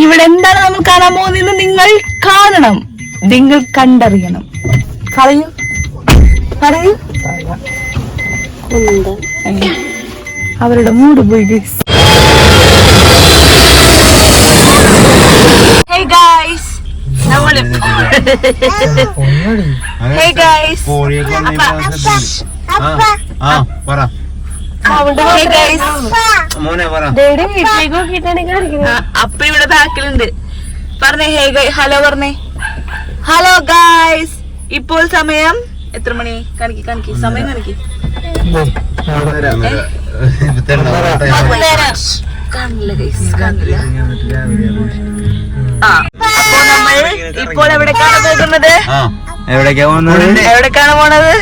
ഇവിടെ എന്താണ് നമ്മൾ കാണാൻ പോകുന്നത് നിങ്ങൾ കാണണം, നിങ്ങൾ കണ്ടറിയണം. പറയൂ പറയൂ. അവരുടെ മൂഡ് പോയി. Hey guys, Hey guys, അപ്പ ഇവിടെ ബാക്കിലുണ്ട്. പറഞ്ഞേ ഹലോ പറഞ്ഞേ. ഹലോ ഗായ്സ്, ഇപ്പോൾ സമയം എത്ര മണി? കാണിക്ക് സമയം കാണിക്ക്. ഇപ്പോൾ എവിടേക്കാണ് പോകുന്നത്? എവിടേക്കാണ് പോണത്? എവിടേക്കാണ് പോണത്?